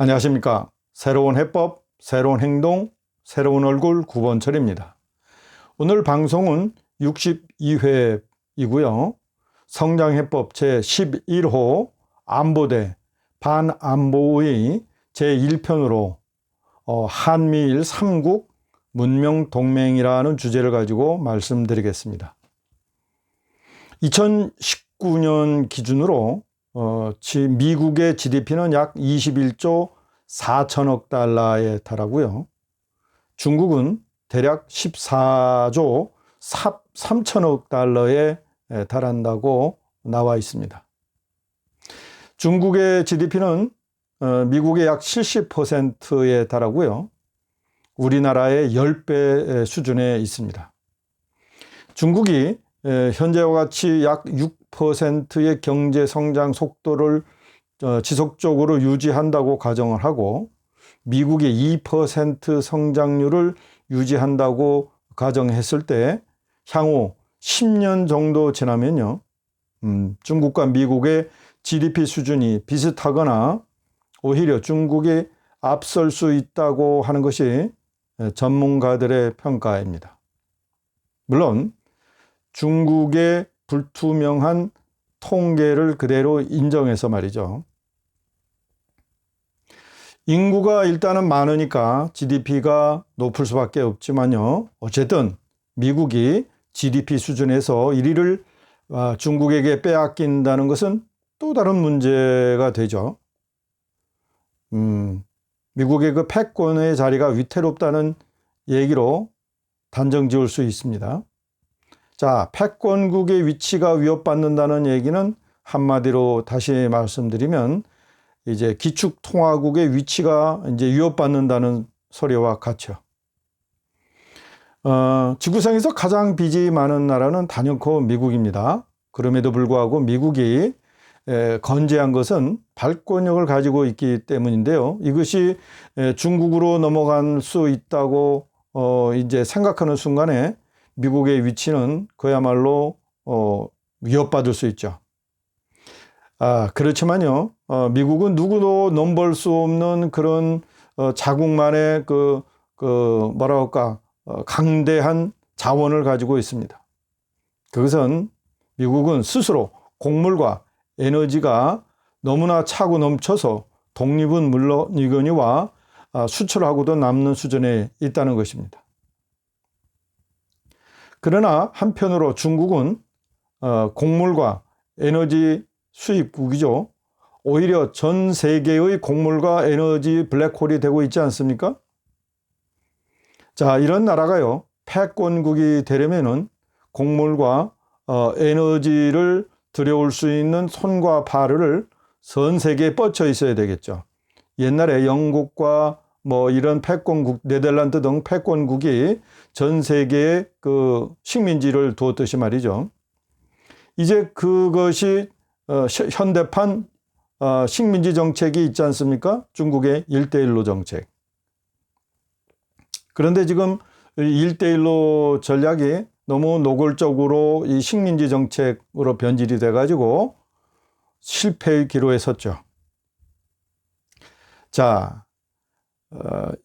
안녕하십니까. 새로운 해법, 새로운 행동, 새로운 얼굴 9번철입니다. 오늘 방송은 62회이고요. 성장해법 제11호 안보대 반안보의 제1편으로 한미일 3국 문명동맹이라는 주제를 가지고 말씀드리겠습니다. 2019년 기준으로 미국의 GDP는 약 21조 4천억 달러에 달하고요. 중국은 대략 14조 3천억 달러에 달한다고 나와 있습니다. 중국의 GDP는 미국의 약 70%에 달하고요. 우리나라의 10배 수준에 있습니다. 중국이 현재와 같이 약 6%의 경제 성장 속도를 지속적으로 유지한다고 가정을 하고 미국이 2% 성장률을 유지한다고 가정했을 때 향후 10년 정도 지나면요. 중국과 미국의 GDP 수준이 비슷하거나 오히려 중국이 앞설 수 있다고 하는 것이 전문가들의 평가입니다. 물론 중국의 불투명한 통계를 그대로 인정해서 말이죠. 인구가 일단은 많으니까 GDP가 높을 수밖에 없지만요. 어쨌든 미국이 GDP 수준에서 1위를 중국에게 빼앗긴다는 것은 또 다른 문제가 되죠. 미국의 그 패권의 자리가 위태롭다는 얘기로 단정 지을 수 있습니다. 자, 패권국의 위치가 위협받는다는 얘기는 한마디로 다시 말씀드리면 이제 기축통화국의 위치가 이제 위협받는다는 소리와 같죠. 지구상에서 가장 빚이 많은 나라는 단연코 미국입니다. 그럼에도 불구하고 미국이 건재한 것은 발권력을 가지고 있기 때문인데요. 이것이 중국으로 넘어갈 수 있다고 이제 생각하는 순간에 미국의 위치는 그야말로 위협받을 수 있죠. 그렇지만요, 미국은 누구도 넘볼 수 없는 그런 자국만의 강대한 자원을 가지고 있습니다. 그것은 미국은 스스로 곡물과 에너지가 너무나 차고 넘쳐서 독립은 물론이거니와 수출하고도 남는 수준에 있다는 것입니다. 그러나 한편으로 중국은 곡물과 에너지 수입국이죠. 오히려 전 세계의 곡물과 에너지 블랙홀이 되고 있지 않습니까? 자, 이런 나라가요, 패권국이 되려면은 곡물과 에너지를 들여올 수 있는 손과 발을 전 세계에 뻗쳐 있어야 되겠죠. 옛날에 영국과 이런 패권국, 네덜란드 등 패권국이 전 세계에 그 식민지를 두었듯이 말이죠. 이제 그것이 현대판 식민지 정책이 있지 않습니까? 중국의 1대1로 정책. 그런데 지금 1대1로 전략이 너무 노골적으로 이 식민지 정책으로 변질이 돼가지고 실패의 기로에 섰죠. 자,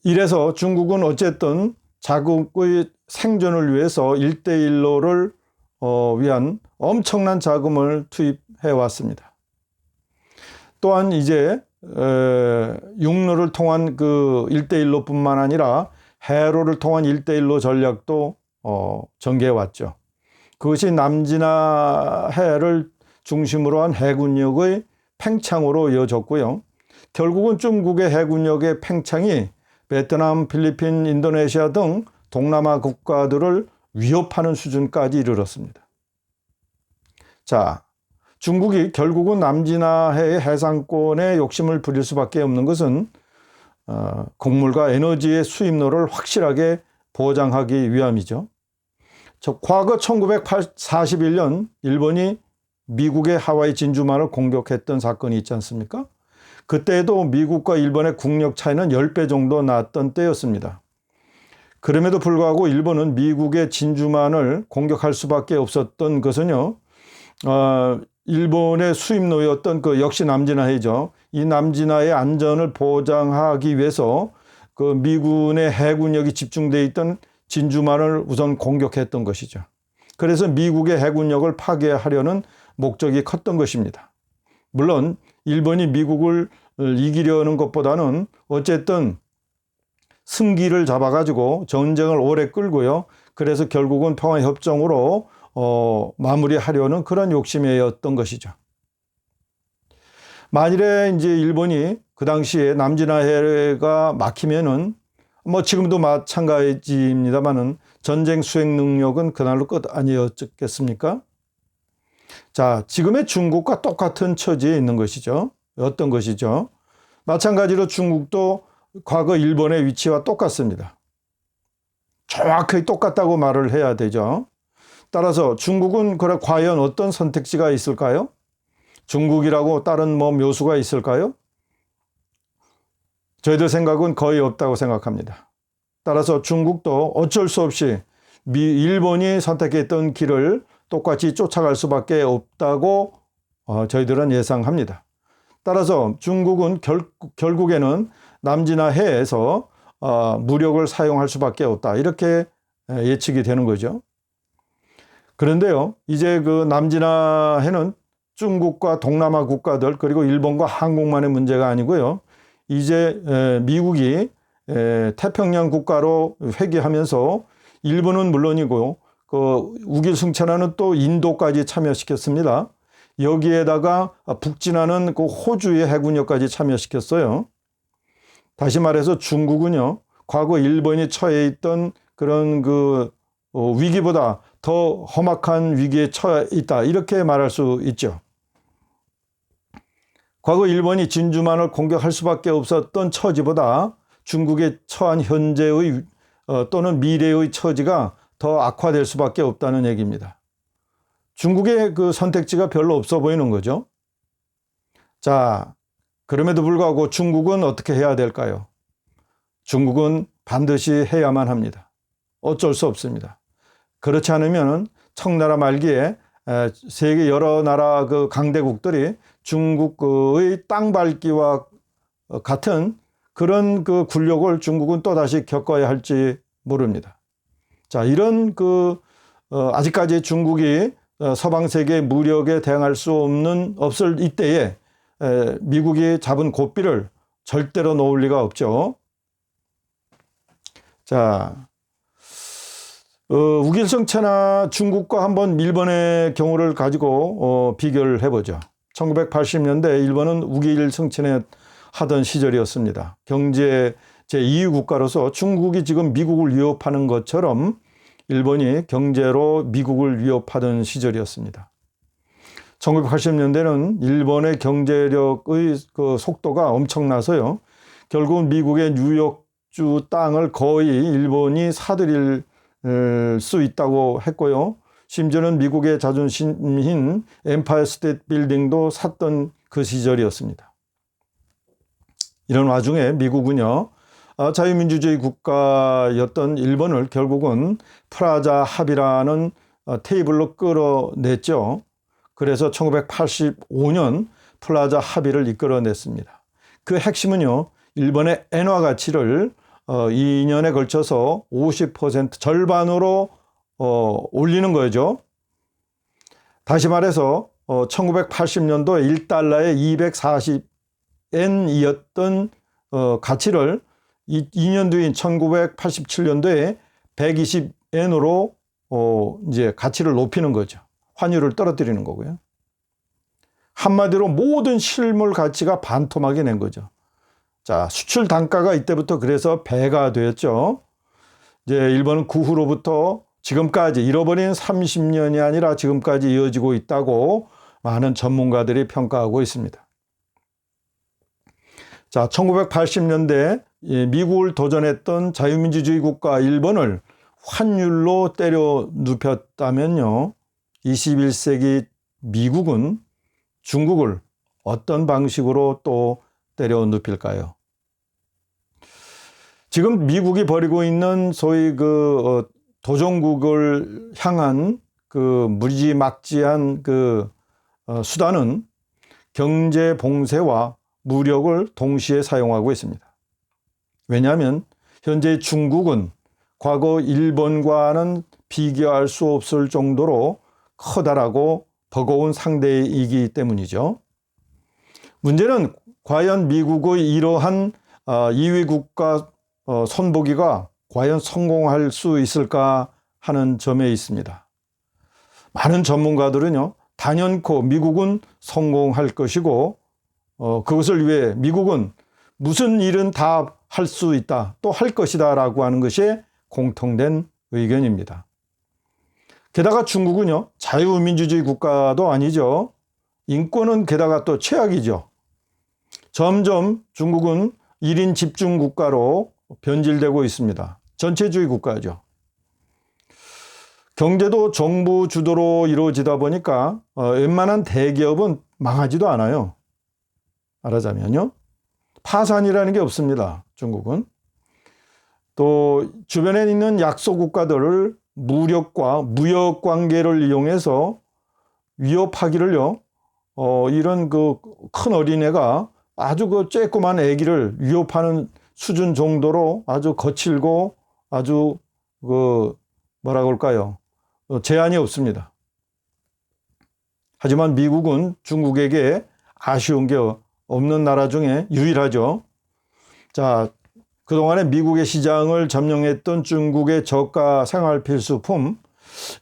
이래서 중국은 어쨌든 자국의 생존을 위해서 1대1로를 위한 엄청난 자금을 투입해 왔습니다. 또한 이제 육로를 통한 그 1대1로 뿐만 아니라 해로를 통한 1대1로 전략도 전개해 왔죠. 그것이 남진아 해를 중심으로 한 해군력의 팽창으로 이어졌고요. 결국은 중국의 해군력의 팽창이 베트남, 필리핀, 인도네시아 등 동남아 국가들을 위협하는 수준까지 이르렀습니다. 자, 중국이 결국은 남진아해의 해상권에 욕심을 부릴 수밖에 없는 것은 곡물과 에너지의 수입로를 확실하게 보장하기 위함이죠. 과거 1941년 일본이 미국의 하와이 진주만을 공격했던 사건이 있지 않습니까? 그때도 미국과 일본의 국력 차이는 10배 정도 났던 때였습니다. 그럼에도 불구하고 일본은 미국의 진주만을 공격할 수밖에 없었던 것은요, 일본의 수입로였던 그 역시 남진아해죠. 이 남진아의 안전을 보장하기 위해서 그 미군의 해군력이 집중되어 있던 진주만을 우선 공격했던 것이죠. 그래서 미국의 해군력을 파괴하려는 목적이 컸던 것입니다. 물론 일본이 미국을 이기려는 것보다는 어쨌든 승기를 잡아가지고 전쟁을 오래 끌고요. 그래서 결국은 평화협정으로 마무리하려는 그런 욕심이었던 것이죠. 만일에 이제 일본이 그 당시에 남진아해가 막히면은 뭐 지금도 마찬가지입니다만은 전쟁 수행 능력은 그날로 끝 아니었겠습니까? 자, 지금의 중국과 똑같은 처지에 있는 것이죠. 어떤 것이죠? 마찬가지로 중국도 과거 일본의 위치와 똑같습니다. 정확히 똑같다고 말을 해야 되죠. 따라서 중국은 그래 과연 어떤 선택지가 있을까요? 중국이라고 다른 뭐 묘수가 있을까요? 저희들 생각은 거의 없다고 생각합니다. 따라서 중국도 어쩔 수 없이 일본이 선택했던 길을 똑같이 쫓아갈 수밖에 없다고 저희들은 예상합니다. 따라서 중국은 결국에는 남진아해에서 무력을 사용할 수밖에 없다. 이렇게 예측이 되는 거죠. 그런데요, 이제 그 남진아해는 중국과 동남아 국가들 그리고 일본과 한국만의 문제가 아니고요. 이제 미국이 태평양 국가로 회귀하면서 일본은 물론이고 그 우길승천하는 또 인도까지 참여시켰습니다. 여기에다가 북진하는 그 호주의 해군력까지 참여시켰어요. 다시 말해서 중국은요, 과거 일본이 처해 있던 그런 그 위기보다 더 험악한 위기에 처해 있다. 이렇게 말할 수 있죠. 과거 일본이 진주만을 공격할 수밖에 없었던 처지보다 중국의 처한 현재의 또는 미래의 처지가 더 악화될 수밖에 없다는 얘기입니다. 중국의 그 선택지가 별로 없어 보이는 거죠. 자, 그럼에도 불구하고 중국은 어떻게 해야 될까요? 중국은 반드시 해야만 합니다. 어쩔 수 없습니다. 그렇지 않으면 청나라 말기에 세계 여러 나라 그 강대국들이 중국의 땅 밟기와 같은 그런 그 굴욕을 중국은 또다시 겪어야 할지 모릅니다. 자, 이런 아직까지 중국이 서방 세계 무력에 대항할 수 없을 이때에 미국이 잡은 고삐를 절대로 놓을 리가 없죠. 자, 우길승천하 중국과 한번 일본의 경우를 가지고 비교를 해보죠. 1980년대 일본은 우길승천에 하던 시절이었습니다. 경제 제2위 국가로서 중국이 지금 미국을 위협하는 것처럼 일본이 경제로 미국을 위협하던 시절이었습니다. 1980년대는 일본의 경제력의 그 속도가 엄청나서요. 결국은 미국의 뉴욕주 땅을 거의 일본이 사들일 수 있다고 했고요. 심지어는 미국의 자존심인 엠파이어 스테이트 빌딩도 샀던 그 시절이었습니다. 이런 와중에 미국은요, 자유민주주의 국가였던 일본을 결국은 프라자 합의라는 테이블로 끌어냈죠. 그래서 1985년 플라자 합의를 이끌어냈습니다. 그 핵심은요, 일본의 엔화 가치를 2년에 걸쳐서 50% 절반으로 올리는 거죠. 다시 말해서 1980년도에 1달러에 240엔이었던 가치를 2년 뒤인 1987년도에 120엔으로 이제 가치를 높이는 거죠. 환율을 떨어뜨리는 거고요. 한마디로 모든 실물 가치가 반토막이 낸 거죠. 자, 수출 단가가 이때부터 그래서 배가 되었죠. 이제 일본은 그 후로부터 지금까지 잃어버린 30년이 아니라 지금까지 이어지고 있다고 많은 전문가들이 평가하고 있습니다. 자, 1980년대 미국을 도전했던 자유민주주의 국가 일본을 환율로 때려 눕혔다면요, 21세기 미국은 중국을 어떤 방식으로 또 때려 눕힐까요? 지금 미국이 벌이고 있는 소위 도종국을 향한 무지막지한 수단은 경제 봉쇄와 무력을 동시에 사용하고 있습니다. 왜냐하면 현재 중국은 과거 일본과는 비교할 수 없을 정도로 커다랗고 버거운 상대이기 때문이죠. 문제는 과연 미국의 이러한 2위 국가 손보기가 과연 성공할 수 있을까 하는 점에 있습니다. 많은 전문가들은요, 단연코 미국은 성공할 것이고 그것을 위해 미국은 무슨 일은 다 할 수 있다, 또 할 것이다 라고 하는 것이 공통된 의견입니다. 게다가 중국은요, 자유민주주의 국가도 아니죠. 인권은 게다가 또 최악이죠. 점점 중국은 1인 집중 국가로 변질되고 있습니다. 전체주의 국가죠. 경제도 정부 주도로 이루어지다 보니까 웬만한 대기업은 망하지도 않아요. 말하자면요, 파산이라는 게 없습니다. 중국은. 또 주변에 있는 약소 국가들을 무력과 무역 관계를 이용해서 위협하기를요, 이런 그 큰 어린애가 아주 그 쬐꼬만 애기를 위협하는 수준 정도로 아주 거칠고 아주 그 뭐라고 할까요? 제한이 없습니다. 하지만 미국은 중국에게 아쉬운 게 없는 나라 중에 유일하죠. 자, 그동안에 미국의 시장을 점령했던 중국의 저가 생활 필수품,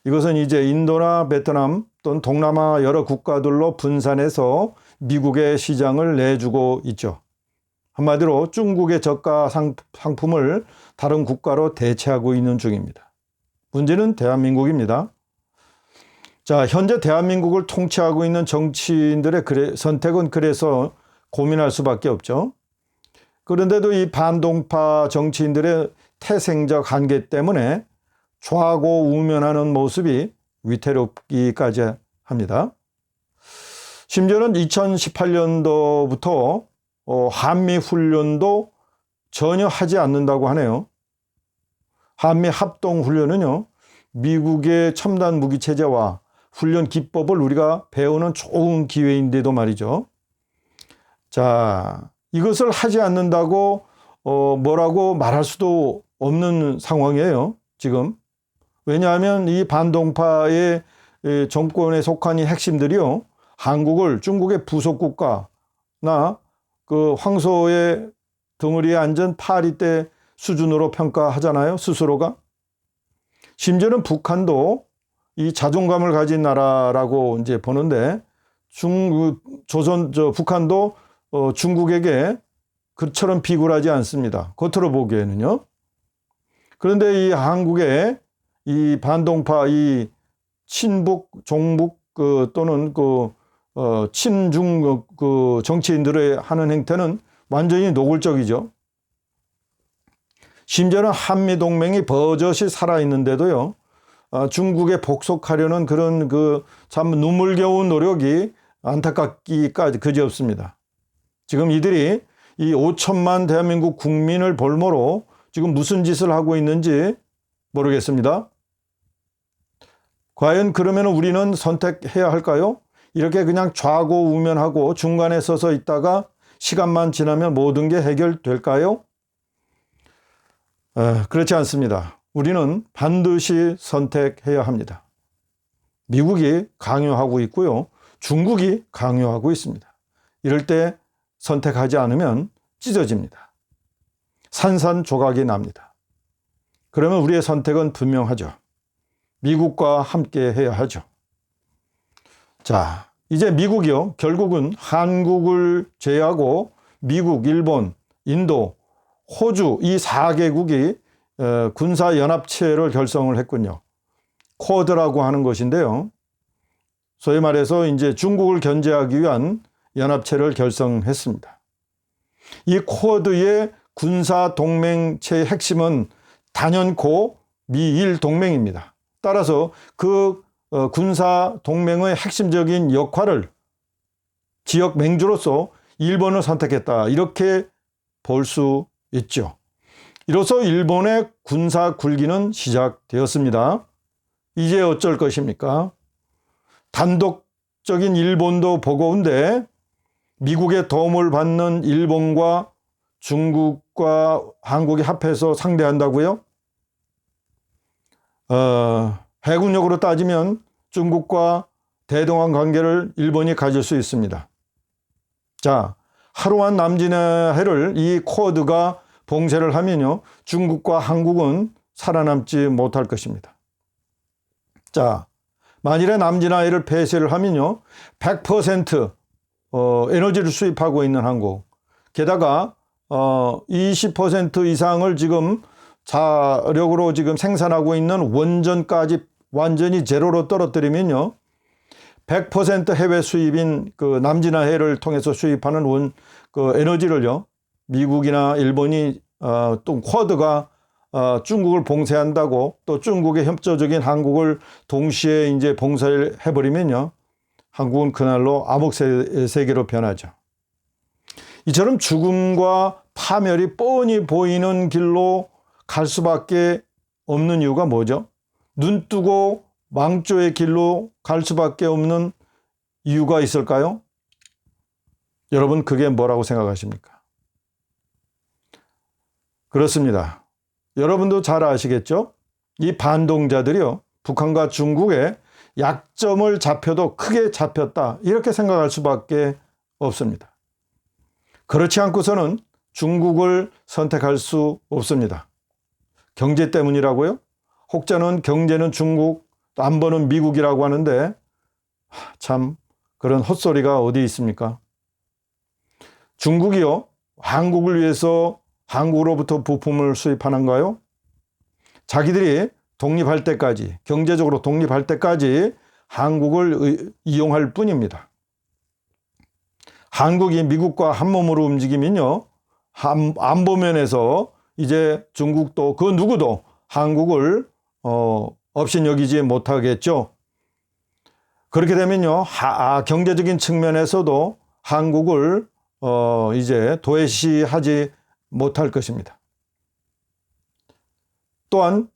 이것은 이제 인도나 베트남 또는 동남아 여러 국가들로 분산해서 미국의 시장을 내주고 있죠. 한마디로 중국의 저가 상품을 다른 국가로 대체하고 있는 중입니다. 문제는 대한민국입니다. 자, 현재 대한민국을 통치하고 있는 정치인들의 선택은 그래서 고민할 수밖에 없죠. 그런데도 이 반동파 정치인들의 태생적 한계 때문에 좌고우면하는 모습이 위태롭기까지 합니다. 심지어는 2018년도부터 한미 훈련도 전혀 하지 않는다고 하네요. 한미 합동 훈련은요, 미국의 첨단 무기 체제와 훈련 기법을 우리가 배우는 좋은 기회인데도 말이죠. 자, 이것을 하지 않는다고 뭐라고 말할 수도 없는 상황이에요, 지금. 왜냐하면 이 반동파의 정권에 속한 이 핵심들이요, 한국을 중국의 부속 국가나 그 황소의 덩어리에 앉은 파리떼 수준으로 평가하잖아요, 스스로가. 심지어는 북한도 이 자존감을 가진 나라라고 이제 보는데, 북한도 중국에게 그처럼 비굴하지 않습니다. 겉으로 보기에는요. 그런데 이 한국의 이 반동파, 이 친북, 종북 또는 친중 정치인들의 하는 행태는 완전히 노골적이죠. 심지어는 한미 동맹이 버젓이 살아있는데도요, 중국에 복속하려는 그런 참 눈물겨운 노력이 안타깝기까지 그지없습니다. 지금 이들이 이 5천만 대한민국 국민을 볼모로 지금 무슨 짓을 하고 있는지 모르겠습니다. 과연 그러면 우리는 선택해야 할까요? 이렇게 그냥 좌고우면하고 중간에 서서 있다가 시간만 지나면 모든 게 해결될까요? 그렇지 않습니다. 우리는 반드시 선택해야 합니다. 미국이 강요하고 있고요, 중국이 강요하고 있습니다. 이럴 때 선택하지 않으면 찢어집니다. 산산조각이 납니다. 그러면 우리의 선택은 분명하죠. 미국과 함께 해야 하죠. 자, 이제 미국이요, 결국은 한국을 제외하고 미국, 일본, 인도, 호주 이 4개국이 군사연합체를 결성을 했군요. 쿼드라고 하는 것인데요, 소위 말해서 이제 중국을 견제하기 위한 연합체를 결성했습니다. 이 쿼드의 군사동맹체의 핵심은 단연코 미일 동맹입니다. 따라서 그 군사동맹의 핵심적인 역할을 지역 맹주로서 일본을 선택했다, 이렇게 볼 수 있죠. 이로써 일본의 군사 굴기는 시작되었습니다. 이제 어쩔 것입니까? 단독적인 일본도 버거운데 미국의 도움을 받는 일본과 중국과 한국이 합해서 상대한다고요? 해군력으로 따지면 중국과 대동강 관계를 일본이 가질 수 있습니다. 자, 하루한 남진의 해를 이 쿼드가 봉쇄를 하면요, 중국과 한국은 살아남지 못할 것입니다. 자, 만일에 남진해를 폐쇄를 하면요, 100% 에너지를 수입하고 있는 한국, 게다가 20% 이상을 지금 자력으로 지금 생산하고 있는 원전까지 완전히 제로로 떨어뜨리면요, 100% 해외 수입인 그 남진해를 통해서 수입하는 에너지를요, 미국이나 일본이 또 쿼드가 중국을 봉쇄한다고, 또 중국의 협조적인 한국을 동시에 이제 봉쇄를 해버리면요, 한국은 그날로 암흑 세계로 변하죠. 이처럼 죽음과 파멸이 뻔히 보이는 길로 갈 수밖에 없는 이유가 뭐죠? 눈 뜨고 망조의 길로 갈 수밖에 없는 이유가 있을까요? 여러분, 그게 뭐라고 생각하십니까? 그렇습니다. 여러분도 잘 아시겠죠? 이 반동자들이요, 북한과 중국의 약점을 잡혀도 크게 잡혔다, 이렇게 생각할 수밖에 없습니다. 그렇지 않고서는 중국을 선택할 수 없습니다. 경제 때문이라고요? 혹자는 경제는 중국, 또 안보는 미국이라고 하는데, 참 그런 헛소리가 어디 있습니까? 중국이요, 한국을 위해서 한국으로부터 부품을 수입하는가요? 자기들이 독립할 때까지, 경제적으로 독립할 때까지 한국을 이용할 뿐입니다. 한국이 미국과 한 몸으로 움직이면요, 안보면에서 이제 중국도 그 누구도 한국을 업신여기지 못하겠죠. 그렇게 되면요, 경제적인 측면에서도 한국을 이제 도외시하지 못할 것입니다. 또한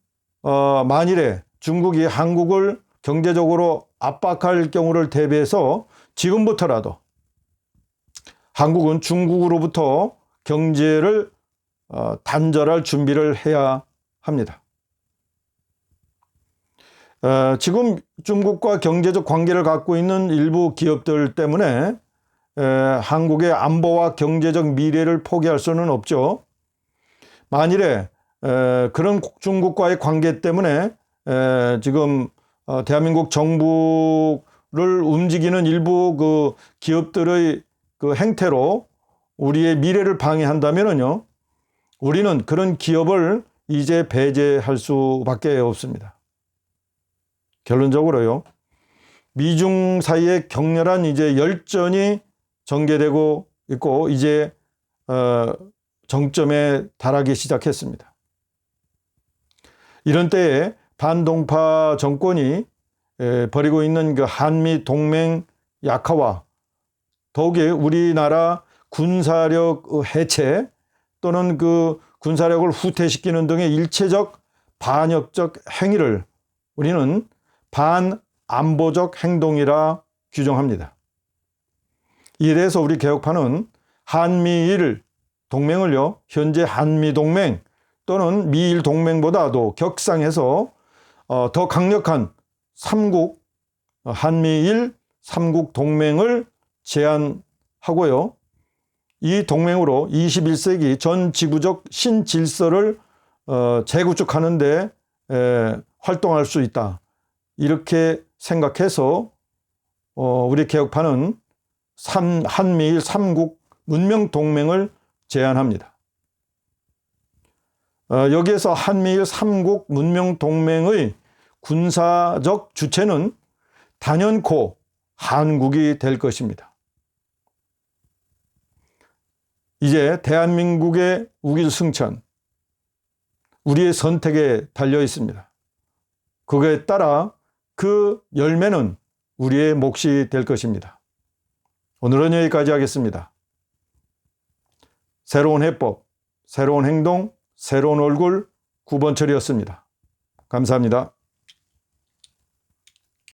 만일에 중국이 한국을 경제적으로 압박할 경우를 대비해서 지금부터라도 한국은 중국으로부터 경제를 단절할 준비를 해야 합니다. 지금 중국과 경제적 관계를 갖고 있는 일부 기업들 때문에 한국의 안보와 경제적 미래를 포기할 수는 없죠. 만일에 그런 중국과의 관계 때문에 지금 대한민국 정부를 움직이는 일부 그 기업들의 그 행태로 우리의 미래를 방해한다면요, 우리는 그런 기업을 이제 배제할 수밖에 없습니다. 결론적으로요, 미중 사이에 격렬한 이제 열전이 전개되고 있고, 이제 정점에 달하기 시작했습니다. 이런 때에 반동파 정권이 벌이고 있는 그 한미 동맹 약화와 더욱이 우리나라 군사력 해체 또는 그 군사력을 후퇴시키는 등의 일체적 반역적 행위를 우리는 반안보적 행동이라 규정합니다. 이에 대해서 우리 개혁파는 한미일 동맹을요, 현재 한미 동맹 또는 미일 동맹보다도 격상해서 더 강력한 한미일 3국 동맹을 제안하고요, 이 동맹으로 21세기 전 지구적 신질서를 재구축하는 데 활동할 수 있다, 이렇게 생각해서 우리 개혁파는 한미일 3국 문명 동맹을 제안합니다. 여기에서 한미일 3국 문명 동맹의 군사적 주체는 단연코 한국이 될 것입니다. 이제 대한민국의 우길승천, 우리의 선택에 달려 있습니다. 그거에 따라 그 열매는 우리의 몫이 될 것입니다. 오늘은 여기까지 하겠습니다. 새로운 해법, 새로운 행동, 새로운 얼굴, 구본철이었습니다. 감사합니다.